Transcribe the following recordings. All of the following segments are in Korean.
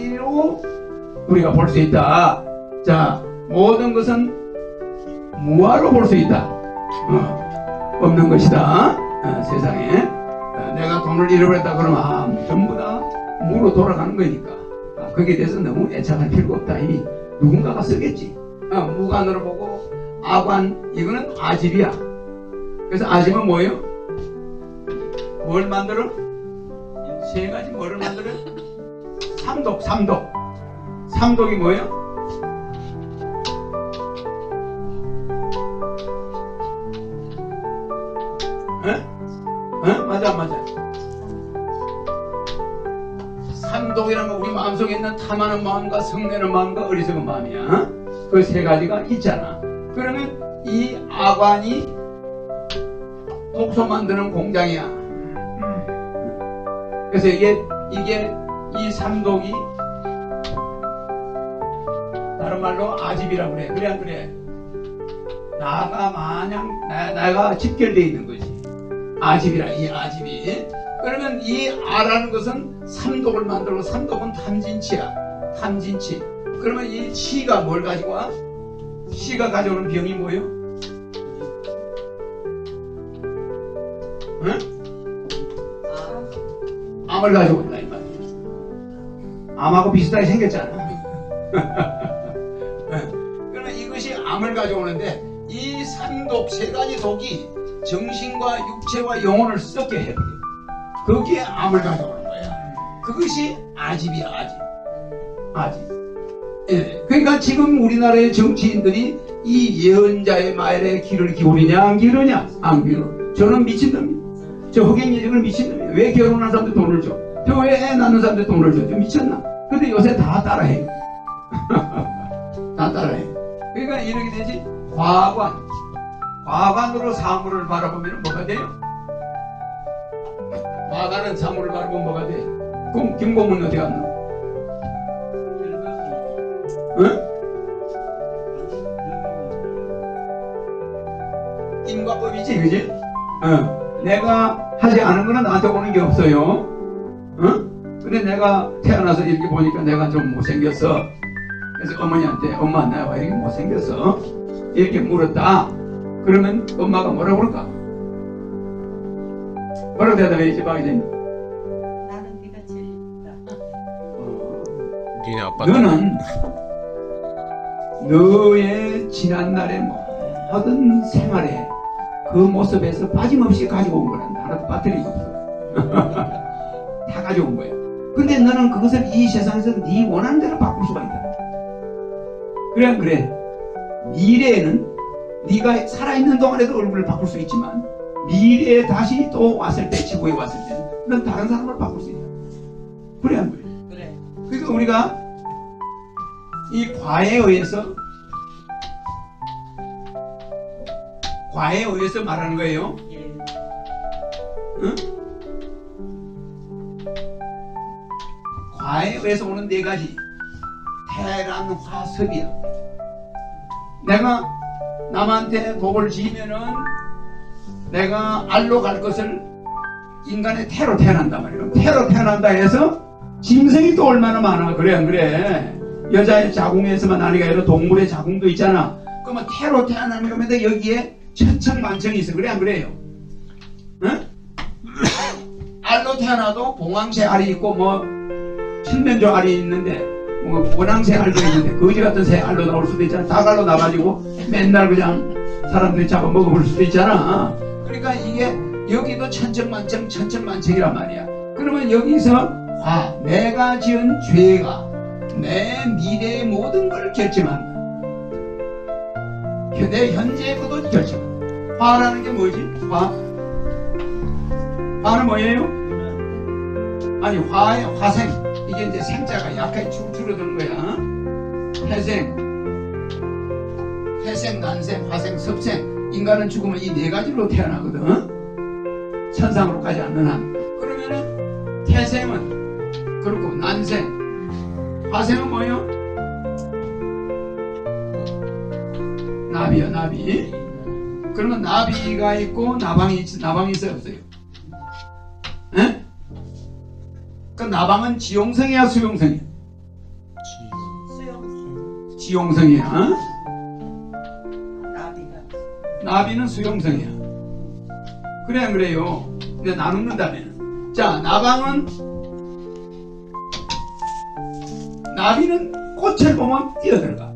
가지로 우리가 볼 수 있다. 자, 모든 것은 무아로 볼 수 있다. 없는 것이다. 세상에 내가 돈을 잃어버렸다 그러면 전부 다 무로 돌아가는 거니까 거기에 대해서 너무 애착할 필요가 없다. 이미 누군가가 쓰겠지. 무관으로 보고 아관, 이거는 아집이야. 그래서 아집은 뭐예요? 뭘 만들어? 세 가지 뭐를 만들어? 삼독. 삼독이 뭐예요? 맞아. 삼독이라는 건 우리 마음속에 있는 탐하는 마음과 성내는 마음과 어리석은 마음이야. 그 세 가지가 있잖아. 그러면 이 아관이 독소 만드는 공장이야. 그래서 이게 이 삼독이 다른 말로 아집이라고 그래. 그래 안 그래? 나가 마냥 나가 집결되어 있는 거지. 아집이라, 이 아집이. 그러면 이 아라는 것은 삼독을 만들고, 삼독은 탐진치야. 탐진치. 그러면 이 치가 뭘 가지고 와? 치가 가져오는 병이 뭐예요? 응? 암을 가져온다 이 말이야. 암하고 비슷하게 생겼잖아. 그러면 이것이 암을 가져오는데, 이 삼독 세 가지 독이 정신과 육체와 영혼을 썩게 해버려. 거기에 암을 가져오는 거야. 그것이 아집이야. 아집. 예. 그러니까 지금 우리나라의 정치인들이 이 예언자의 말에 귀를 기울이냐 안 기울이냐? 안 기울여. 저는 미친놈이야. 저 흑행예정을 미친놈이야. 왜 결혼한 사람들 돈을 줘? 저 왜 애 낳는 사람들 돈을 줘? 좀 미쳤나? 근데 요새 다 따라해요. 다 따라해. 그러니까 이렇게 되지. 과관으로 사물을 바라보면 뭐가 돼요? 과관은 사물을 바라보면 뭐가 돼? 그럼 김공문 어디 갔나? 응? 인과법이지, 그지? 내가 하지 않은 거는 나한테 오는 게 없어요. 근데 내가 태어나서 이렇게 보니까 내가 좀 못생겼어. 그래서 어머니한테 엄마 내가 왜 이렇게 못생겼어? 이렇게 물었다. 그러면 엄마가 뭐라고 그럴까? 뭐라고 대답해야지, 박이님? 나는 네가 제일 이쁘다. 니네 아빠. 너는 너의 지난날의 모든 생활에 그 모습에서 빠짐없이 가지고 온 거란다. 하나도 빠뜨린 거 없어. 다 가져온 거야. 근데 너는 그것을 이 세상에서 네 원하는 대로 바꿀 수가 있다. 그래 안 그래? 미래에는 네가 살아있는 동안에도 얼굴을 바꿀 수 있지만 미래에 다시 또 왔을 때, 지구에 왔을 때는 넌 다른 사람을 바꿀 수 있다. 그래 안 그래? 그래. 그러니까 우리가 이 과에 의해서 말하는 거예요. 예. 응? 과에 의해서 오는 네 가지. 태란, 화, 섭이야. 내가 남한테 복을 지으면은 내가 알로 갈 것을 인간의 태로 태어난단 말이에요. 태로 태어난다 해서 짐승이 또 얼마나 많아. 그래 안 그래? 여자의 자궁에서만 아니가 아니라 동물의 자궁도 있잖아. 그러면 태로 태어나는 거면 여기에 천청만청이 있어. 그래 안 그래요? 응? 알로 태어나도 봉황새 알이 있고 칠면조 알이 있는데 원앙새 알도 있는데 거지 같은 새 알로 나올 수도 있잖아. 닭알로 나가지고 맨날 그냥 사람들이 잡아 먹어볼 수도 있잖아. 그러니까 이게 여기도 천청만청이란 말이야. 그러면 여기서 내가 지은 죄가 내 미래의 모든 걸 결정한다. 내 현재의 것도 결정한다. 화라는 게 뭐지? 화는 뭐예요? 아니 화의 화생. 이게 이제 생자가 약하게 줄어드는 거야. 태생, 난생, 화생, 섭생. 인간은 죽으면 이 네 가지로 태어나거든. 천상으로 가지 않는 한. 그러면은 태생은 그렇고 난생, 화생은 뭐예요? 나비요, 나비. 그러면 나비가 있고 나방이 있어요, 없어요? 에? 그 나방은 지용성이야, 수용성이야? 지용성이야. 나비가 나비는 수용성이야. 그래 안 그래요? 근데 나눈다면 자, 나비는 꽃을 보면 뛰어들어가.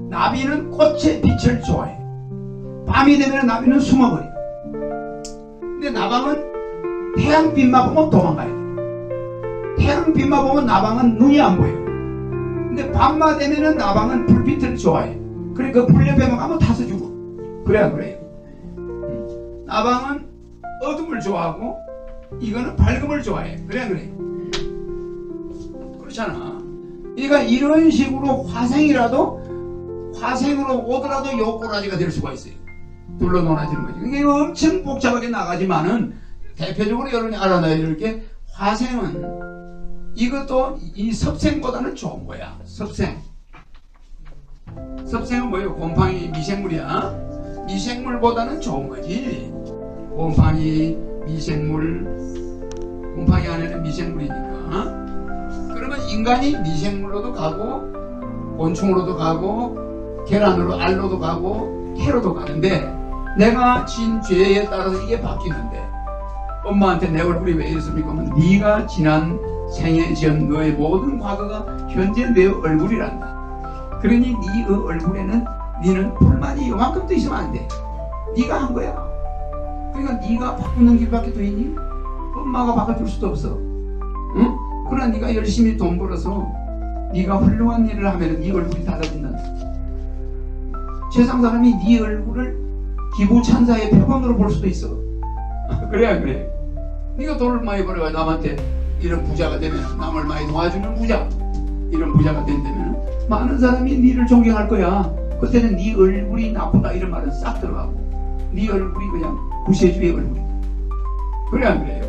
나비는 꽃의 빛을 좋아해. 밤이 되면 나비는 숨어버려. 근데 나방은 태양빛만 보면 도망가야 돼. 태양빛만 보면 나방은 눈이 안 보여. 근데 밤만 되면은 나방은 불빛을 좋아해. 그래 그 불 옆에만 가면 타서 죽어. 그래 안 그래요? 나방은 어둠을 좋아하고 이거는 밝음을 좋아해. 그래 안 그래요? 그렇잖아. 그러니까 이런 식으로 화생으로 오더라도 요꼬라지가 될 수가 있어요. 둘러 논하지는 거지. 이게 엄청 복잡하게 나가지만은 대표적으로 여러분이 알아놔야 될 게 화생은 이것도 이 섭생보다는 좋은 거야. 섭생은 뭐예요? 곰팡이 미생물이야. 미생물보다는 좋은 거지. 곰팡이 미생물, 곰팡이 안에는 미생물이니까. 그러면 인간이 미생물로도 가고 곤충으로도 가고 계란으로 알로도 가고 해로도 가는데 내가 진 죄에 따라서 이게 바뀌는데 엄마한테 내 얼굴이 왜 이렇습니까? 하면 네가 지난 생에 지은 너의 모든 과거가 현재 내 얼굴이란다. 그러니 네 얼굴에는 니는 불만이 요만큼도 있으면 안 돼. 네가 한 거야. 그러니까 네가 바꾸는 길밖에 더 있니? 엄마가 바꿔줄 수도 없어. 응? 그러나 네가 열심히 돈 벌어서 네가 훌륭한 일을 하면 네 얼굴이 달라진다. 세상 사람이 네 얼굴을 기부찬사의 표본으로 볼 수도 있어. 그래 안 그래? 네가 돈을 많이 벌어가 남한테 이런 부자가 되면 남을 많이 도와주는 부자 이런 부자가 된다면 많은 사람이 네를 존경할 거야. 그때는 네 얼굴이 나쁘다 이런 말은 싹 들어가고 네 얼굴이 그냥 구세주의 얼굴이 그래 안 그래요?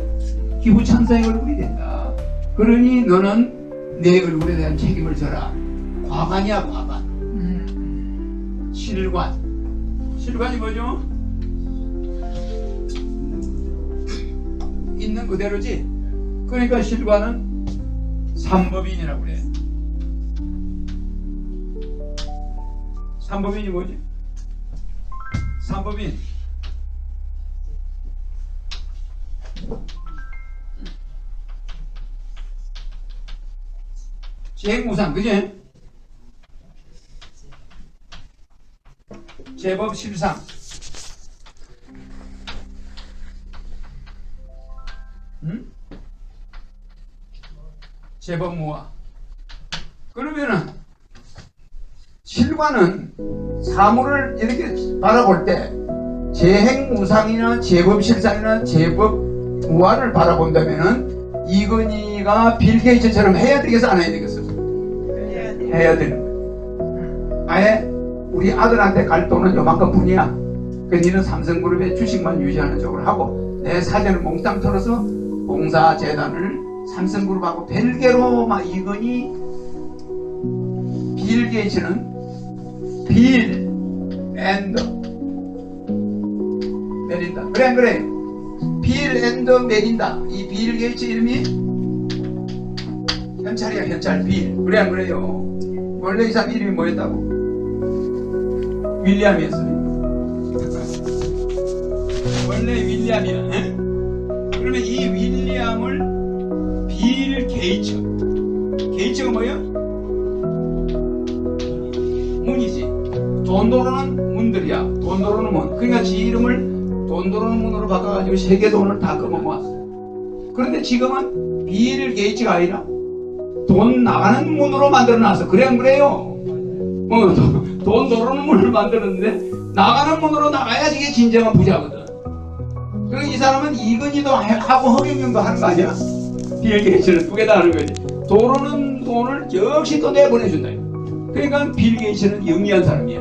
기부찬사의 얼굴이 된다. 그러니 너는 내 얼굴에 대한 책임을 져라. 과관이야 과관. 실관이 뭐죠? 있는 그대로지. 그러니까 실관은 삼법인이라고 그래. 삼법인이 뭐지? 삼법인 재무상 그지? 제법실상 제법무화. 그러면은 실관은 사물을 이렇게 바라볼 때 재행무상이나 제법실상이나 제법무화를 바라본다면은 이건희가 빌 게이츠처럼 해야 되겠어 안 해야 되겠어? 해야 되는 거야. 아예 우리 아들한테 갈 돈은 요만큼 뿐이야. 그 니는 삼성그룹의 주식만 유지하는 쪽으로 하고 내 사전을 몽땅 털어서 봉사재단을 삼성그룹하고 별개로 막 이건희 빌 게이츠는 빌 앤더 메린다. 그래 안 그래? 빌 앤더 메린다. 이 빌 게이츠 이름이 현찰이야. 현찰 빌. 그래 안 그래요? 원래 이 사람 이름이 뭐였다고? 윌리엄이었어요. 원래 윌리엄이야. 에? 그러면 이 윌리엄을 빌 게이츠. 게이츠가 뭐야? 문이지. 돈 도로는 문들이야. 돈 도로는 문. 그러니까 지 이름을 돈 도로는 문으로 바꿔가지고 세계 돈을 다 끌어모았어. 그런데 지금은 빌 게이츠가 아니라 돈 나가는 문으로 만들어놨어. 그래 안 그래요? 돈 도로는 문을 만들었는데 나가는 문으로 나가야지 이게 진정한 부자거든. 그리고 이 사람은 이건희도 하고 허경영도 하는 거 아니야? 빌 게이츠는 두 개 다 하는 거지. 도로는 돈을 역시 또 내보내준다. 그러니까 빌 게이츠는 영리한 사람이야.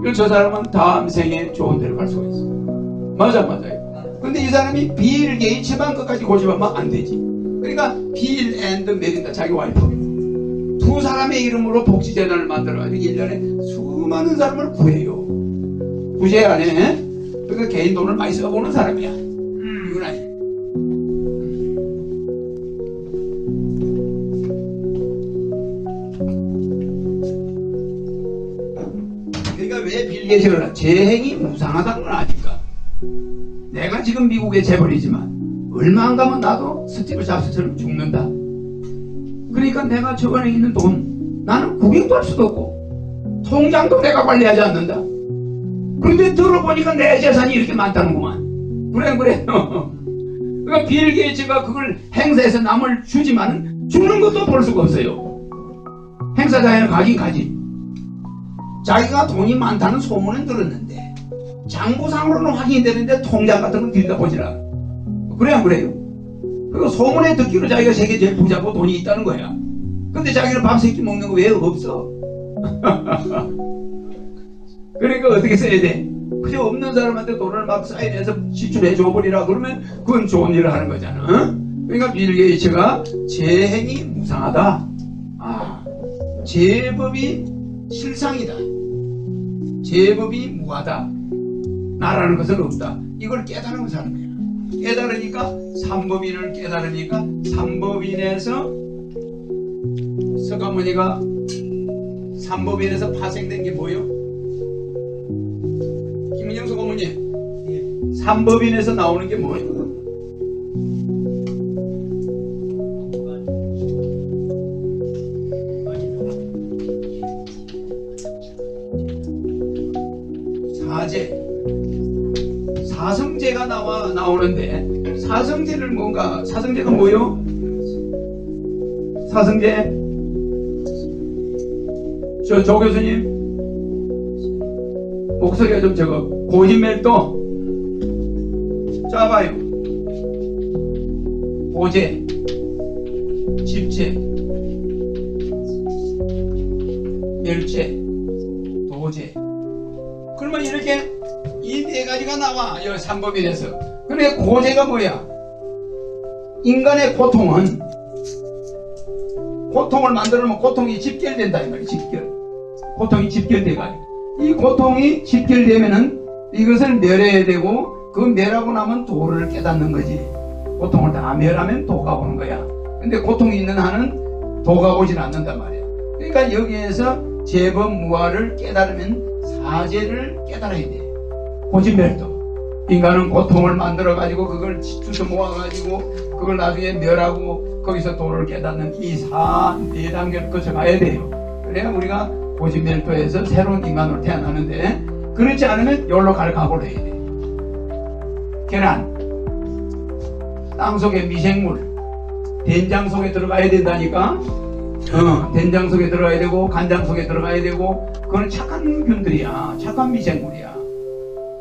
그래서 저 사람은 다음 생에 좋은 데를 갈 수가 있어. 맞아요. 근데 이 사람이 빌 게이츠만 끝까지 고집하면 안 되지. 그러니까 빌 앤드 메린다. 자기 와이프 두 사람의 이름으로 복지재단을 만들어가지고 1년에 수많은 사람을 구해요. 구제 안에. 그러니까 개인 돈을 많이 써보는 사람이야. 이건 아니야. 게이츠가 재행이 무상하다는 건 아닐까. 내가 지금 미국의 재벌이지만 얼마 안 가면 나도 스티브 잡스처럼 죽는다. 그러니까 내가 저번에 있는 돈 나는 구경도 할 수도 없고 통장도 내가 관리하지 않는다. 그런데 들어보니까 내 재산이 이렇게 많다는구만. 그래 그러니까 빌 게이츠가 그걸 행사해서 남을 주지만 주는 것도 볼 수가 없어요. 행사장에는 가긴 가지. 자기가 돈이 많다는 소문은 들었는데 장부상으로는 확인이 되는데 통장 같은 건 들여다보질 않아. 그래 안 그래요? 그리고 소문에 듣기로 자기가 세계 제일 부자고 돈이 있다는 거야. 근데 자기는 밥 세 끼 먹는 거 왜 없어? 그러니까 어떻게 써야 돼? 그저 없는 사람한테 돈을 막 사인해서 지출해 줘버리라 그러면 그건 좋은 일을 하는 거잖아. 그러니까 빌 게이츠가 재행이 무상하다. 제법이 실상이다. 제법이 무하다. 나라는 것은 없다. 이걸 깨달으면 사는 거야. 깨달으니까 삼법인을 깨달으니까 삼법인에서 서가모니가 삼법인에서 파생된 게 뭐요? 김민영 서가모니 삼법인에서 나오는 게 뭐예요? 사제 사성제가 나오는데 사성제를 뭔가 사성제가 뭐요? 사성제 조 교수님 목소리가 좀 적어. 고진멜도 자 봐요. 고제 집제 멸제 도제. 그러면 이렇게 이 네 가지가 나와. 이 삼법인에서. 그래 고제가 뭐야? 인간의 고통은 고통을 만들면 고통이 집결된다 이 말이야. 집결. 고통이 집결돼가지고 이 고통이 집결되면은 이것을 멸해야 되고 그 멸하고 나면 도를 깨닫는 거지. 고통을 다 멸하면 도가 오는 거야. 근데 고통이 있는 한은 도가 오진 않는단 말이야. 그러니까 여기에서 제법 무아를 깨달으면 사제를 깨달아야 돼. 고진멸도. 인간은 고통을 만들어 가지고 그걸 주워 모아 가지고 그걸 나중에 멸하고 거기서 도를 깨닫는 이 네 단계를 거쳐가야 돼요. 그래야 우리가 고진멸도에서 새로운 인간으로 태어나는데, 그렇지 않으면 여기로 갈 각오를 해야 돼. 계란, 땅 속에 미생물, 된장 속에 들어가야 된다니까. 된장 속에 들어가야 되고 간장 속에 들어가야 되고, 그건 착한 균들이야. 착한 미생물이야.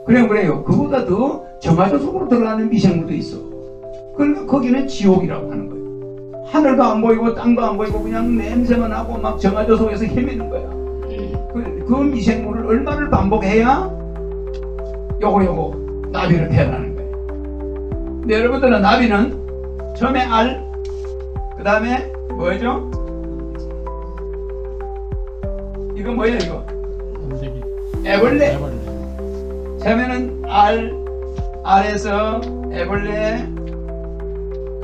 그래요. 그보다 더 정화조 속으로 들어가는 미생물도 있어. 그러니까 거기는 지옥이라고 하는 거예요. 하늘도 안 보이고 땅도 안 보이고 그냥 냄새만 나고 막 정화조 속에서 헤매는 거야. 그 미생물을 얼마를 반복해야 요거 나비로 태어나는 거예요. 근데 여러분들은 나비는 처음에 알, 그 다음에 뭐죠? 이거 뭐예요 이거? 애벌레. 처음에는 알에서 애벌레,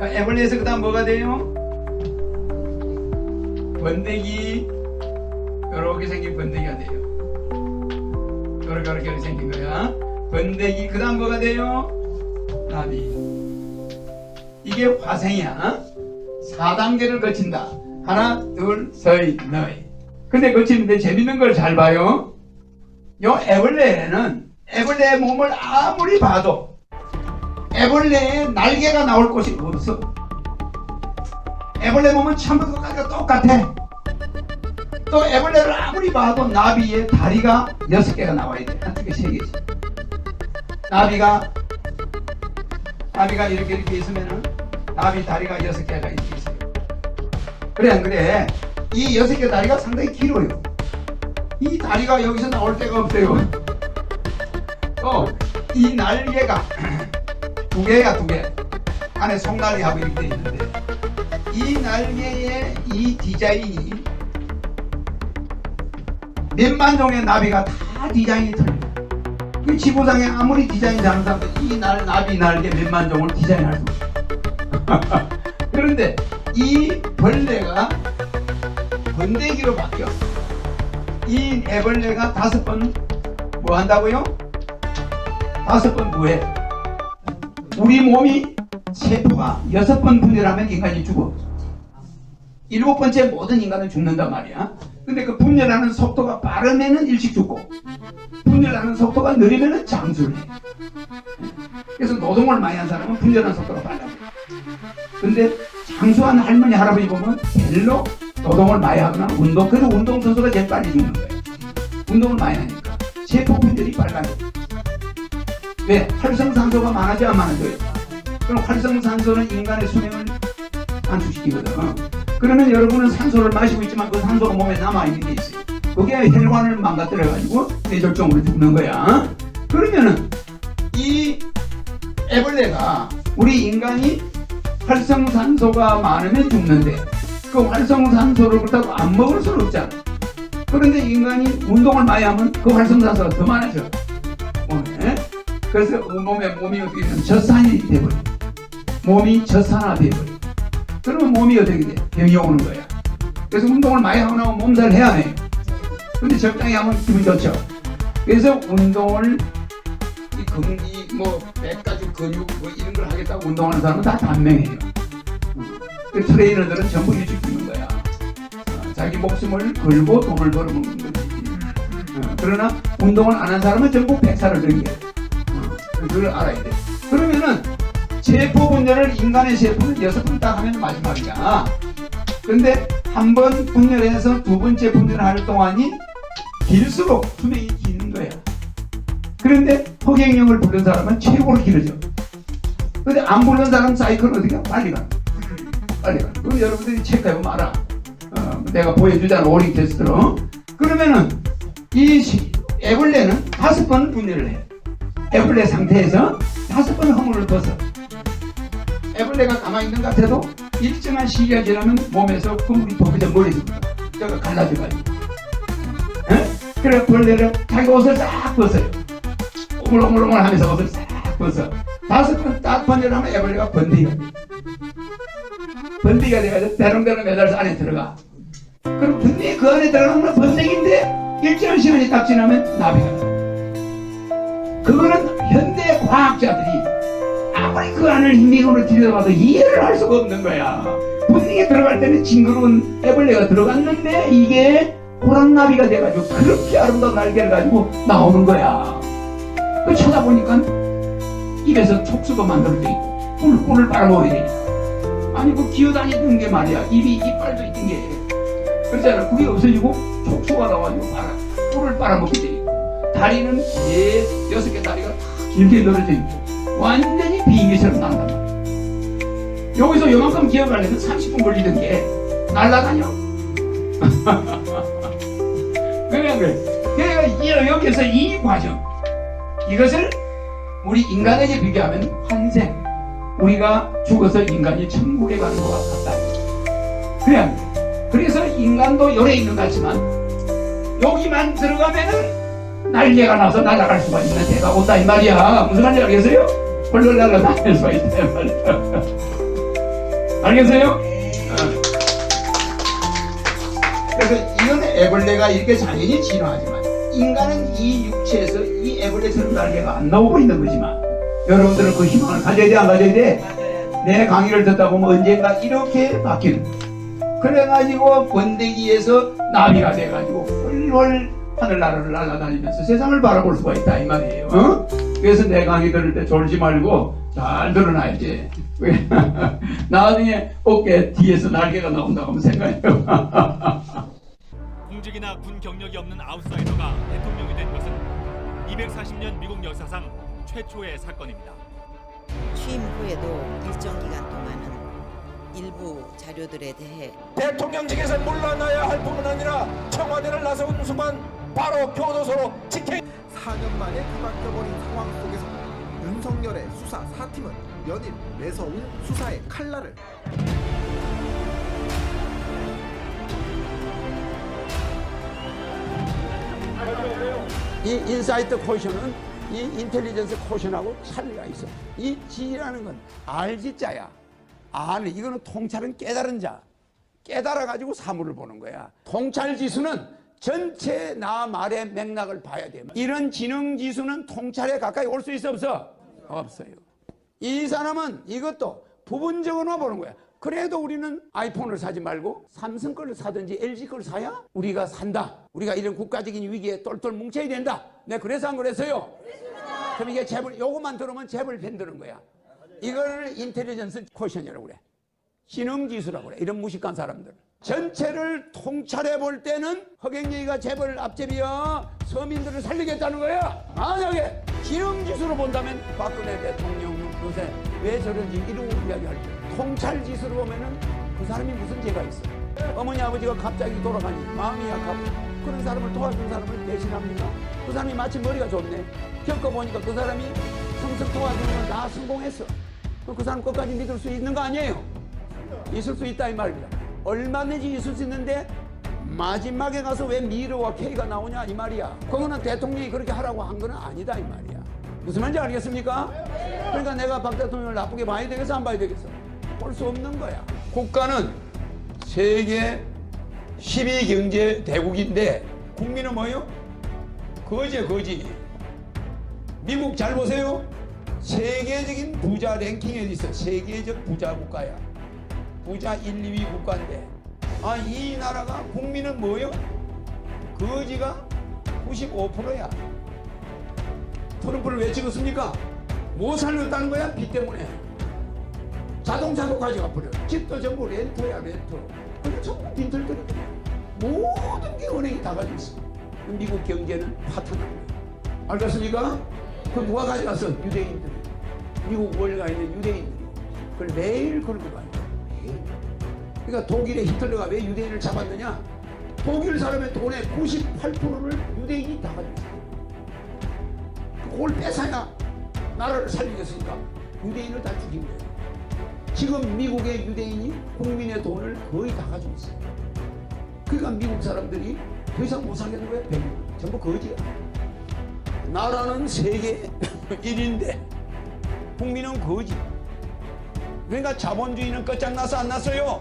애벌레에서 그 다음 뭐가 돼요? 번데기. 요렇게 생긴 번데기가 돼요. 요렇게 생긴 거야. 번데기. 그 다음 뭐가 돼요? 나비. 이게 화생이야. 4단계를 거친다. 하나, 둘, 셋, 넷. 근데 거치는데 재밌는 걸 잘 봐요. 요 애벌레는 애벌레의 몸을 아무리 봐도 애벌레의 날개가 나올 곳이 없어. 애벌레 몸은 전부 똑같아. 또 애벌레를 아무리 봐도 나비의 다리가 6개가 나와야 돼. 한쪽에 3개씩. 나비가 이렇게 있으면은 나비 다리가 6개가 이렇게 있어요. 그래 안 그래? 이 6개 다리가 상당히 길어요. 이 다리가 여기서 나올 데가 없어요. 또 이 날개가 2개야 2개. 안에 송날개하고 이렇게 돼 있는데, 이 날개의 이 디자인이 몇만 종의 나비가 다 디자인이 틀려. 이 지구상에 아무리 디자인 잘하는 사람도 이 나비 날개 몇만 종을 디자인할 수 없어. 그런데 이 벌레가 번데기로 바뀌어. 이 애벌레가 5번 뭐 한다고요? 5번 무해. 우리 몸이 세포가 6번 분열하면 인간이 죽어. 7번째 모든 인간은 죽는단 말이야. 근데 그 분열하는 속도가 빠르면은 일찍 죽고 분열하는 속도가 느리면은 장수를 해. 그래서 노동을 많이 한 사람은 분열하는 속도가 빨라. 근데 장수한 할머니 할아버지 보면 별로 노동을 많이 하거나 그래서 운동선수가 제일 빨리 죽는 거예요. 운동을 많이 하니까 세포 분열이 빨라요. 왜? 활성산소가 많아져야 안 많아져요. 그럼 활성산소는 인간의 수명을 단축시키거든. 그러면 여러분은 산소를 마시고 있지만 그 산소가 몸에 남아있는 게 있어요. 그게 혈관을 망가뜨려가지고 뇌졸중으로 죽는 거야. 그러면은 이 애벌레가 우리 인간이 활성산소가 많으면 죽는데 그 활성산소를 그렇다고 안 먹을 수는 없잖아. 그런데 인간이 운동을 많이 하면 그 활성산소가 더 많아져. 몸에. 그래서 몸이 어떻게 되면 젖산이 돼버려. 몸이 젖산화 돼버려. 그러면 몸이 어떻게 돼? 병이 오는 거야. 그래서 운동을 많이 하고 나면 몸살 해야 해. 근데 적당히 하면 기분 좋죠. 그래서 운동을 뭐 100가지 근육 뭐 이런 걸 하겠다고 운동하는 사람은 다 단명해요. 그 트레이너들은 전부 일찍 죽는 거야. 자기 목숨을 걸고 돈을 벌어먹는 거지. 그러나 운동을 안 한 사람은 전부 백살을 들게. 그걸 알아야 돼. 그러면은 세포 분열을 인간의 세포는 6번 딱 하면 마지막이야. 근데 한 번 분열해서 두 번째 분열할 동안이 길수록 수명이 긴 거야. 그런데 허경영을 부른 사람은 최고로 길어져. 근데 안 부른 사람 사이클은 어디가? 빨리 가. 빨리 가. 그럼 여러분들이 체크해보면 알아. 내가 보여주잖아. 오링 테스트로. 그러면은 이 애벌레는 5번 분열을 해. 애벌레 상태에서 5번 허물을 벗어. 애벌레가 가만히 있는 것 같아도 일정한 시기가 지나면 몸에서 그물이 벗겨져 버리니까 저가 갈라져가지고. 그래 벌레를 자기 옷을 싹 벗어요. 오물오물 하면서 옷을 싹 벗어. 5번 딱 번열하면 애벌레가 번데기가 돼. 번데기가 돼가지고 대롱대롱 매달려서 안에 들어가. 그럼 번데기 그 안에 들어가면 번데기인데 일정한 시간이 딱 지나면 나비가 돼. 그거는 현대 과학자들이 아무리 그 안을 힘으로 들여다봐도 이해를 할 수가 없는 거야. 번데기에 들어갈 때는 징그러운 애벌레가 들어갔는데 이게 호랑나비가 돼가지고 그렇게 아름다운 날개를 가지고 나오는 거야. 그 쳐다보니까 입에서 촉수도 만들어져 있고 꿀을 빨아먹어야 되니까. 아니 그 기어다니던 게 말이야. 입이 이빨도 있던 게 그렇잖아. 그게 없어지고 촉수가 나와가지고 꿀을 빨아먹게 돼 있고 다리는 6개 다리가 다 길게 늘어져 있고 완전히 비행기처럼 난단 말이야. 여기서 요만큼 기어가려면 30분 걸리던 게 날아다녀. 그래. 여기서 이 과정 이것을 우리 인간에게 비교하면 환생. 우리가 죽어서 인간이 천국에 가는 것 같다. 그래야 돼. 그래서 인간도 열에 있는 것 같지만 여기만 들어가면은 날개가 나서 날아갈 수가 있는 데가 온다 이 말이야. 무슨 말인지 알겠어요? 헐렁 날아다닐 수가 있다 이 말이야. 알겠어요? 그래서 이런 애벌레가 이렇게 자연히 진화하지만 인간은 이 육체에서 이 애벌레처럼 날개가 안 나오고 있는 거지만 여러분들은 그 희망을 가져야 돼 안 가져야 돼? 내 강의를 듣다 보면 언젠가 이렇게 바뀌는 거야. 그래가지고 번데기에서 나비가 돼가지고 훌훌 하늘나라를 날아다니면서 세상을 바라볼 수가 있다 이 말이에요. 그래서 내 강의 들을 때 졸지 말고 잘 들어놔야지. 나중에 어깨 뒤에서 날개가 나온다고 하면 생각해요. 공직이나 군 경력이 없는 아웃사이더가 대통령이 된 것은 240년 미국 역사상 최초의 사건입니다. 취임 후에도 일정 기간 동안은 일부 자료들에 대해 대통령직에서 물러나야 할 뿐만 아니라 청와대를 나서는 순간 바로 교도소로 직행. 4년 만에 뒤바뀌어버린 상황 속에서 윤석열의 수사 4팀은 연일 매서운 수사의 칼날을 이 인사이트 쿼션은 이 인텔리전스 쿼션하고 차이가 있어. 이 G라는 건 알지자야. 아는 이거는 통찰은 깨달은 자. 깨달아가지고 사물을 보는 거야. 통찰지수는 전체 나 말의 맥락을 봐야 돼요. 이런 지능지수는 통찰에 가까이 올 수 있어 없어? 없어요. 이 사람은 이것도 부분적으로만 보는 거야. 그래도 우리는 아이폰을 사지 말고 삼성 거를 사든지 LG 거를 사야 우리가 산다. 우리가 이런 국가적인 위기에 똘똘 뭉쳐야 된다. 내가 그래서 안 그랬어요? 그럼 이게 재벌, 요것만 들으면 재벌 편 드는 거야. 이걸 인텔리전스 쿼션이라고 그래. 지능지수라고 그래. 이런 무식한 사람들. 전체를 통찰해 볼 때는 허경영이가 재벌 앞제비여 서민들을 살리겠다는 거야. 만약에 지능지수로 본다면 박근혜 대통령 요새 왜 저런지 이런 이야기할 때 통찰지수로 보면은 그 사람이 무슨 죄가 있어? 어머니 아버지가 갑자기 돌아가니 마음이 약하고 그런 사람을 도와준 사람을 배신합니까? 그 사람이 마치 머리가 좋네. 겪어보니까 그 사람이 성성 도와주는 건 다 성공했어. 그 사람 끝까지 믿을 수 있는 거 아니에요? 있을 수 있다 이 말입니다. 얼마든지 있을 수 있는데 마지막에 가서 왜 미르와 K가 나오냐 이 말이야. 그거는 대통령이 그렇게 하라고 한 건 아니다 이 말이야. 무슨 말인지 알겠습니까? 그러니까 내가 박 대통령을 나쁘게 봐야 되겠어 안 봐야 되겠어? 볼 수 없는 거야. 국가는 세계 10위 경제 대국인데 국민은 뭐요? 거지. 미국 잘 보세요. 세계적인 부자 랭킹에 있어. 세계적 부자 국가야. 부자 1, 2위 국가인데 이 나라가 국민은 뭐요? 거지가 95%야. 트럼프를 왜 찍었습니까? 뭐 살렸다는 거야? 빚 때문에. 자동차도 가져가 버려. 집도 전부 렌터야 렌터. 근데 전부 빈털들이 모든 게 은행이 다 가지고 있어. 미국 경제는 파탄난 거야. 알겠습니까? 그걸 누가 가져갔어? 유대인들이. 미국 월가 있는 유대인들이. 그걸 매일 걸고 가요. 그러니까 독일의 히틀러가 왜 유대인을 잡았느냐? 독일 사람의 돈의 98%를 유대인이 다 가지고 있어요. 그걸 뺏어야 나라를 살리겠으니까 유대인을 다 죽인 거예요. 지금 미국의 유대인이 국민의 돈을 거의 다 가지고 있어요. 그러니까 미국 사람들이 더 이상 못 살겠는 거예요. 전부 거지야. 나라는 세계 1위인데 국민은 거지. 그러니까 자본주의는 끝장나서 안 났어요.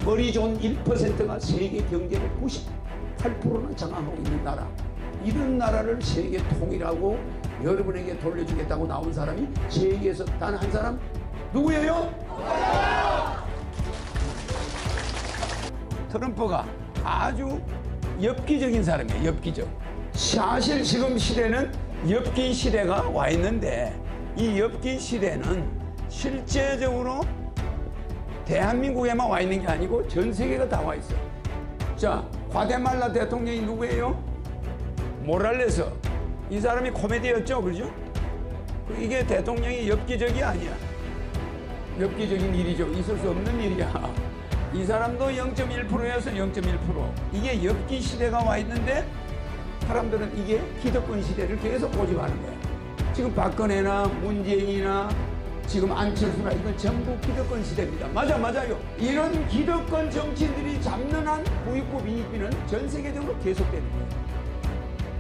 머리 좋은 1%가 세계 경제를 98%나 장악하고 있는 나라. 이런 나라를 세계 통일하고 여러분에게 돌려주겠다고 나온 사람이 세계에서 단 한 사람 누구예요? 트럼프가 아주 엽기적인 사람이에요. 엽기적. 사실 지금 시대는 엽기 시대가 와 있는데 이 엽기 시대는 실제적으로 대한민국에만 와 있는 게 아니고 전 세계가 다 와 있어요. 자, 과테말라 대통령이 누구예요? 모랄레스. 이 사람이 코미디였죠, 그죠? 이게 대통령이 엽기적이 아니야. 엽기적인 일이죠. 있을 수 없는 일이야. 이 사람도 0.1%였어, 0.1%. 이게 엽기 시대가 와 있는데 사람들은 이게 기득권 시대를 계속 고집하는 거야. 지금 박근혜나 문재인이나 지금 안철수나 이건 전부 기득권 시대입니다. 맞아요. 이런 기득권 정치인들이 잡는 한 부익부 빈익빈은 전 세계적으로 계속되는 거예요.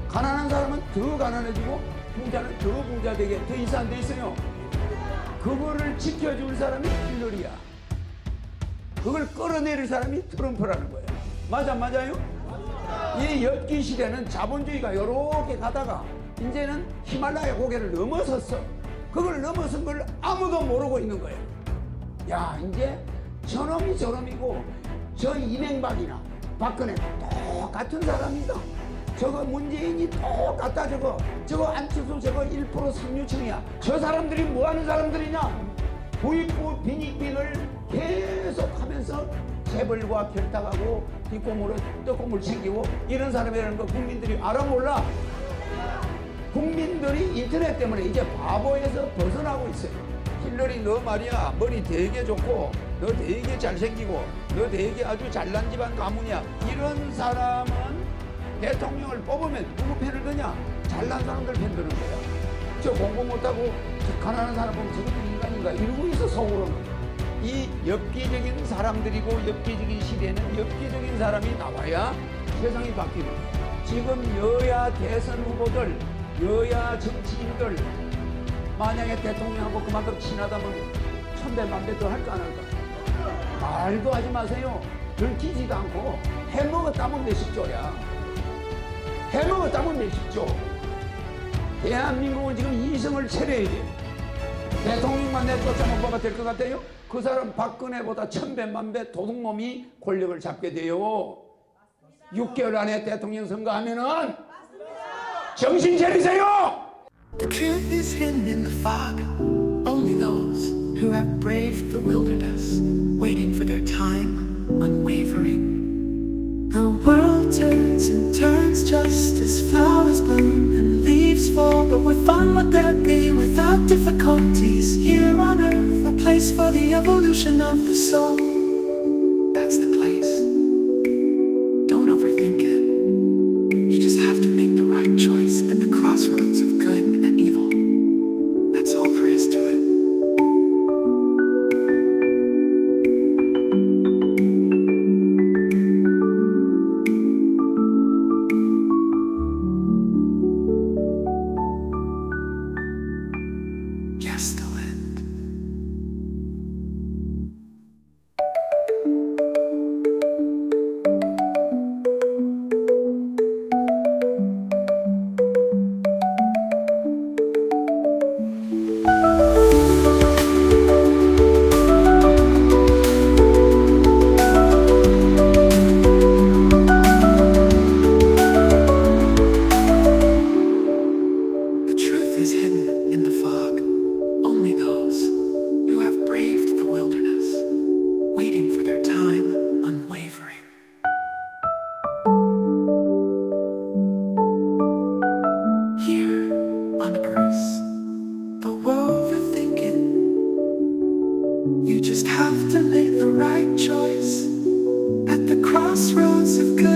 가난한 사람은 더 가난해지고 부자는 더 부자 되게 더 있어 안 돼 있어요. 그거를 지켜줄 사람이 힐러리야. 그걸 끌어내릴 사람이 트럼프라는 거예요. 맞아요. 이 엽기 시대는 자본주의가 이렇게 가다가 이제는 히말라야 고개를 넘어섰어. 그걸 넘어선 걸 아무도 모르고 있는 거예요. 야, 이제 저놈이 저놈이고 저 이명박이나 박근혜 똑같은 사람이다. 저거 문재인이 똑같다. 저거 안철수 저거 1% 상류층이야. 저 사람들이 뭐 하는 사람들이냐? 부익부 빈익빈을 계속 하면서 재벌과 결탁하고 뒷고물을 떡고물 챙기고 이런 사람이라는 거 국민들이 알아 몰라? 국민들이 인터넷 때문에 이제 바보에서 벗어나고 있어요. 힐러리 너 말이야 머리 되게 좋고 너 되게 잘생기고 너 되게 아주 잘난 집안 가문이야. 이런 사람은 대통령을 뽑으면 누구 편을 드냐? 잘난 사람들 편 드는 거야. 저 공부 못하고 저 가난한 사람 보면 저것도 인간인가 이러고 있어 속으로는. 이 엽기적인 사람들이고 엽기적인 시대에는 엽기적인 사람이 나와야 세상이 바뀌는 거야. 지금 여야 대선 후보들 여야 정치인들 만약에 대통령하고 그만큼 친하다면 천배 만배 더 할까 안 할까? 말도 하지 마세요. 들키지도 않고 해먹었다면 몇십 조야. 해먹었다면 몇십 조. 대한민국은 지금 이성을 차려야 돼. 대통령만 내쫓아만 뭐가 될 것 같아요? 그 사람 박근혜보다 1000배 만배 도둑놈이 권력을 잡게 돼요. 6개월 안에 대통령 선거하면은 정신 차리세요. The truth is hidden in the fog. Only those who have braved the wilderness, waiting for their time, unwavering. The world turns and turns just as flowers bloom and leaves fall, but we find what there be without difficulties. Here on earth, a place for the evolution of the soul. That's the place. Don't overthink it. You just have to make the right choice at the crossroads of good and evil. That's all there is to it. Yes, the land. The truth is hidden in the fog. Only those who have braved the wilderness, waiting for their time, unwavering. Here on earth, the world we're thinking, you just have to make the right choice at the crossroads of good